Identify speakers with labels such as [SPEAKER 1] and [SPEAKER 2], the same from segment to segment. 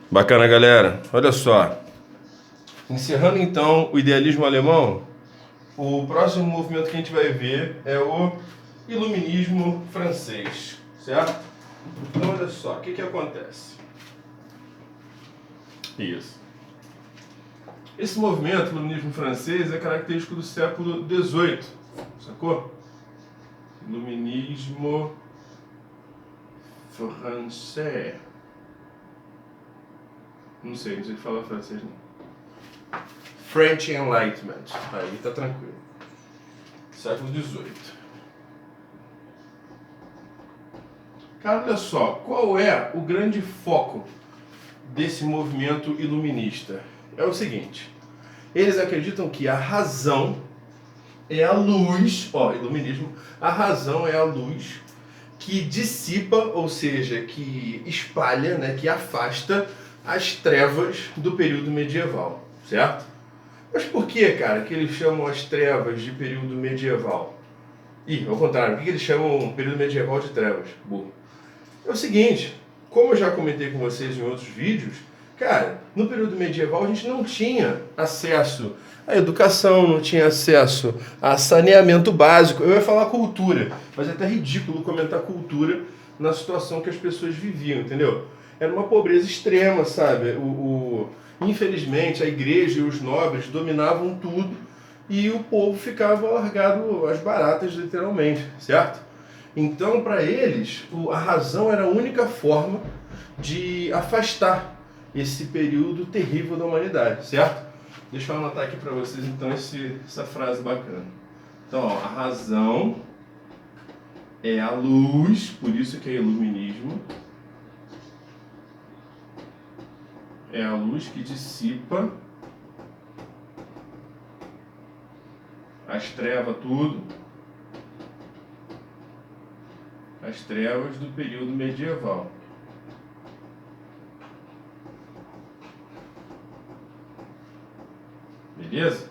[SPEAKER 1] Bacana, galera. Olha só. Encerrando então o idealismo alemão, o próximo movimento que a gente vai ver é o iluminismo francês, certo? Então, olha só, o que acontece? Isso. Esse movimento, o iluminismo francês, é característico do século XVIII, sacou? Iluminismo francês. Não sei falar francês não. French Enlightenment. Aí tá tranquilo. Século XVIII. Cara, olha só, qual é o grande foco desse movimento iluminista? É o seguinte, eles acreditam que a razão é a luz, iluminismo, a razão é a luz que dissipa, ou seja, que espalha, né, que afasta as trevas do período medieval, certo? Mas por que, cara, que eles chamam as trevas de período medieval? Ao contrário, por que eles chamam o período medieval de trevas? Burro. É o seguinte, como eu já comentei com vocês em outros vídeos, cara, no período medieval a gente não tinha acesso à educação, não tinha acesso a saneamento básico. Eu ia falar cultura, mas é até ridículo comentar cultura na situação que as pessoas viviam, entendeu? Era uma pobreza extrema, sabe? Infelizmente, a igreja e os nobres dominavam tudo e o povo ficava largado às baratas, literalmente, certo? Então, para eles, a razão era a única forma de afastar esse período terrível da humanidade, certo? Deixa eu anotar aqui para vocês, então, essa frase bacana. Então, a razão é a luz, por isso que é iluminismo. É a luz que dissipa as trevas, tudo. As trevas do período medieval. Beleza?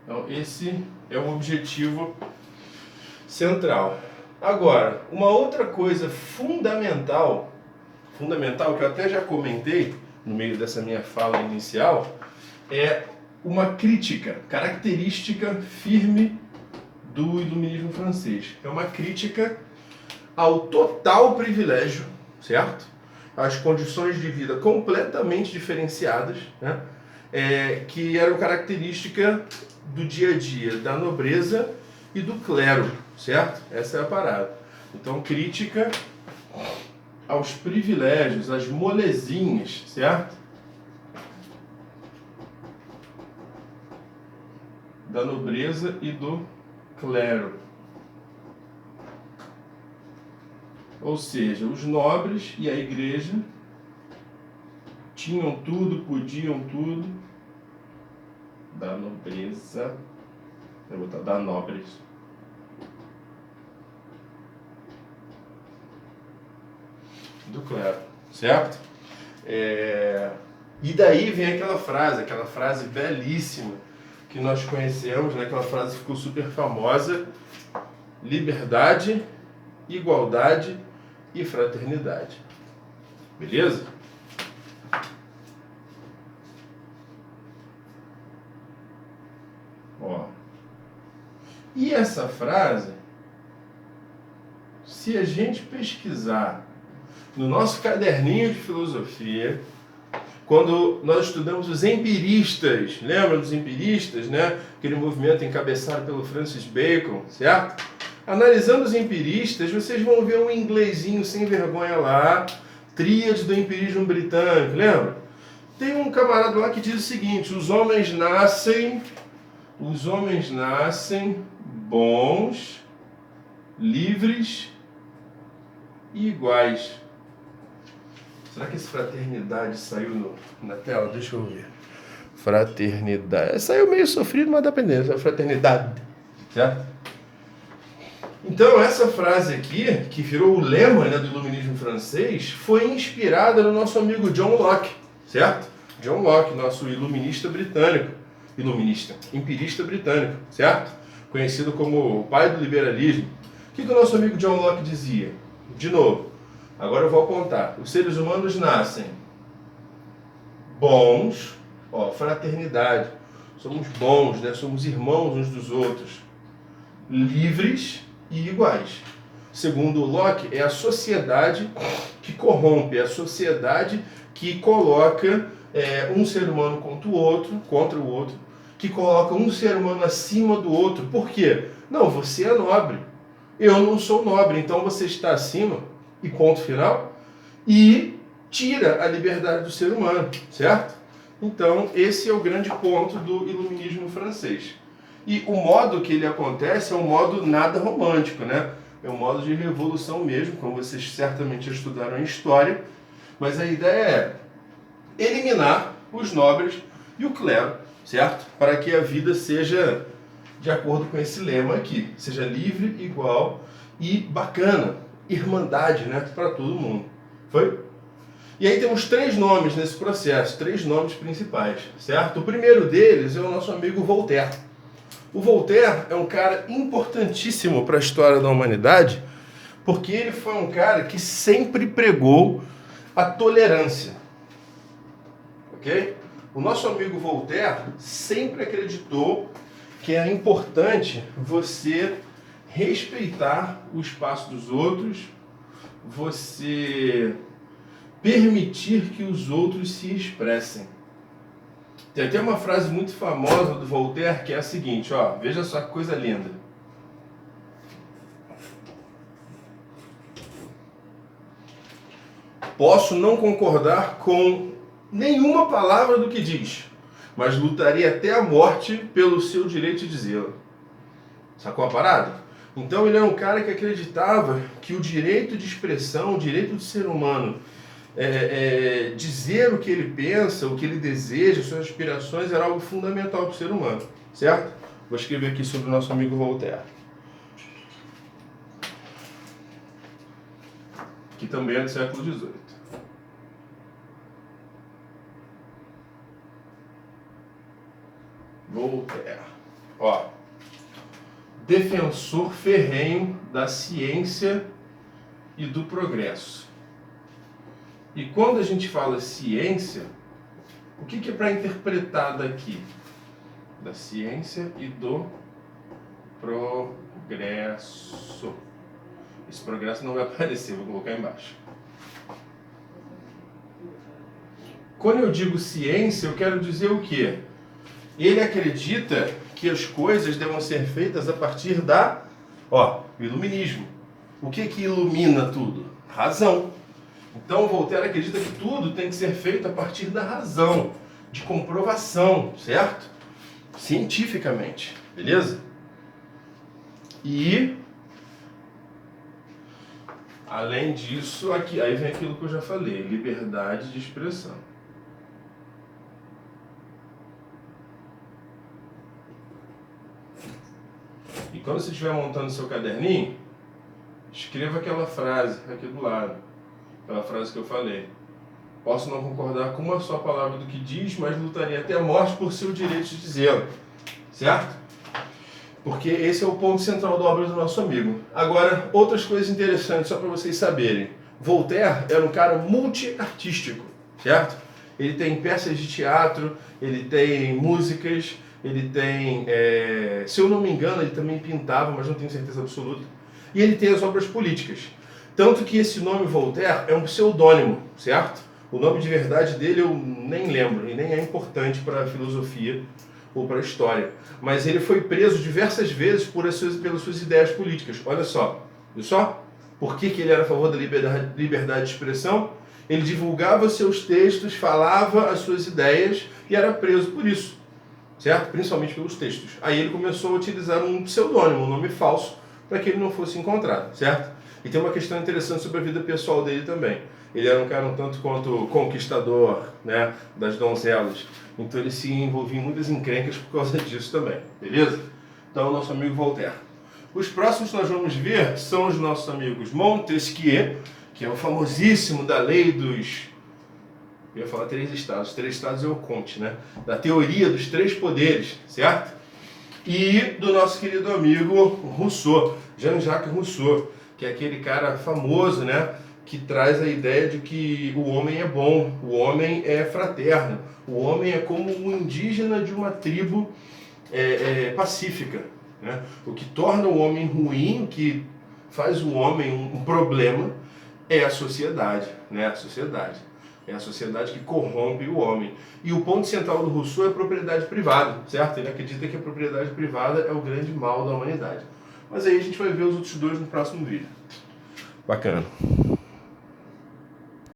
[SPEAKER 1] Então esse é o objetivo central. Agora, uma outra coisa fundamental que eu até já comentei no meio dessa minha fala inicial, é uma crítica característica firme do iluminismo francês. É uma crítica ao total privilégio, certo? Às condições de vida completamente diferenciadas, né? Que eram característica do dia a dia da nobreza e do clero, certo? Essa é a parada. Então, crítica aos privilégios, às molezinhas, certo? Da nobreza e do clero. Ou seja, os nobres e a igreja tinham tudo, podiam tudo, da nobreza, eu vou botar da nobres. Do clero, certo? E daí vem aquela frase belíssima que nós conhecemos, né? Aquela frase que ficou super famosa: liberdade, igualdade e fraternidade. Beleza? E essa frase, se a gente pesquisar no nosso caderninho de filosofia, quando nós estudamos os empiristas, lembra dos empiristas, né? Aquele movimento encabeçado pelo Francis Bacon, certo? Analisando os empiristas, vocês vão ver um inglesinho sem vergonha lá, tríade do empirismo britânico, lembra? Tem um camarada lá que diz o seguinte: os homens nascem bons, livres e iguais. Será que esse fraternidade saiu na tela? Deixa eu ver. Fraternidade. Saiu meio sofrido, mas dependendo. Fraternidade. Certo? Então, essa frase aqui, que virou o lema, né, do iluminismo francês, foi inspirada no nosso amigo John Locke. Certo? John Locke, nosso iluminista britânico. Empirista britânico. Certo? Conhecido como o pai do liberalismo. O que o nosso amigo John Locke dizia? De novo. Agora eu vou apontar. Os seres humanos nascem bons, ó, fraternidade, somos bons, né? Somos irmãos uns dos outros, livres e iguais. Segundo Locke, é a sociedade que corrompe, é a sociedade que coloca um ser humano contra o outro, que coloca um ser humano acima do outro. Por quê? Não, você é nobre, eu não sou nobre, então você está acima, e ponto final, e tira a liberdade do ser humano, certo? Então, esse é o grande ponto do iluminismo francês. E o modo que ele acontece é um modo nada romântico, né? É um modo de revolução mesmo, como vocês certamente já estudaram em história, mas a ideia é eliminar os nobres e o clero, certo? Para que a vida seja de acordo com esse lema aqui, seja livre, igual e bacana, irmandade, né? Para todo mundo. Foi? E aí temos 3 nomes nesse processo, 3 nomes principais, certo? O primeiro deles é o nosso amigo Voltaire. O Voltaire é um cara importantíssimo para a história da humanidade, porque ele foi um cara que sempre pregou a tolerância. Ok? O nosso amigo Voltaire sempre acreditou que é importante você respeitar o espaço dos outros, você permitir que os outros se expressem. Tem até uma frase muito famosa do Voltaire que é a seguinte, ó, veja só que coisa linda. Posso não concordar com nenhuma palavra do que diz, mas lutaria até a morte pelo seu direito de dizê-lo. Sacou a parada? Então ele era um cara que acreditava que o direito de expressão, o direito do ser humano dizer o que ele pensa, o que ele deseja, suas aspirações, era algo fundamental para o ser humano, certo? Vou escrever aqui sobre o nosso amigo Voltaire, que também é do século XVIII. Voltaire, ó, defensor ferrenho da ciência e do progresso. E quando a gente fala ciência, o que é para interpretar daqui? Da ciência e do progresso. Esse progresso não vai aparecer, vou colocar embaixo. Quando eu digo ciência, eu quero dizer o quê? Ele acredita que as coisas devem ser feitas a partir da, iluminismo. O que ilumina tudo? Razão. Então Voltaire acredita que tudo tem que ser feito a partir da razão, de comprovação, certo? Cientificamente, beleza? E, além disso, aqui, aí vem aquilo que eu já falei, liberdade de expressão. E quando você estiver montando seu caderninho, escreva aquela frase aqui do lado. Aquela frase que eu falei. Posso não concordar com uma só palavra do que diz, mas lutaria até a morte por seu direito de dizê-lo. Certo? Porque esse é o ponto central da obra do nosso amigo. Agora, outras coisas interessantes, só para vocês saberem. Voltaire era um cara multiartístico, certo? Ele tem peças de teatro, ele tem músicas, ele tem... se eu não me engano, ele também pintava, mas não tenho certeza absoluta. E ele tem as obras políticas. Tanto que esse nome Voltaire é um pseudônimo, certo? O nome de verdade dele eu nem lembro, e nem é importante para a filosofia ou para a história. Mas ele foi preso diversas vezes pelas suas ideias políticas. Olha só, viu só? Por que ele era a favor da liberdade de expressão? Ele divulgava seus textos, falava as suas ideias e era preso por isso, certo? Principalmente pelos textos. Aí ele começou a utilizar um pseudônimo, um nome falso, para que ele não fosse encontrado, certo? E tem uma questão interessante sobre a vida pessoal dele também. Ele era um cara um tanto quanto conquistador, né, das donzelas. Então ele se envolvia em muitas encrencas por causa disso também, beleza? Então, nosso amigo Voltaire. Os próximos que nós vamos ver são os nossos amigos Montesquieu, que é o famosíssimo da lei dos... Eu ia falar 3 estados. 3 estados é o Comte, né? Da teoria dos 3 poderes, certo? E do nosso querido amigo Rousseau, Jean-Jacques Rousseau, que é aquele cara famoso, né, que traz a ideia de que o homem é bom, o homem é fraterno, o homem é como um indígena de uma tribo pacífica, né? O que torna o homem ruim, o que faz o homem um problema, é a sociedade, né? A sociedade. É a sociedade que corrompe o homem. E o ponto central do Rousseau é a propriedade privada, certo? Ele acredita que a propriedade privada é o grande mal da humanidade. Mas aí a gente vai ver os outros dois no próximo vídeo. Bacana.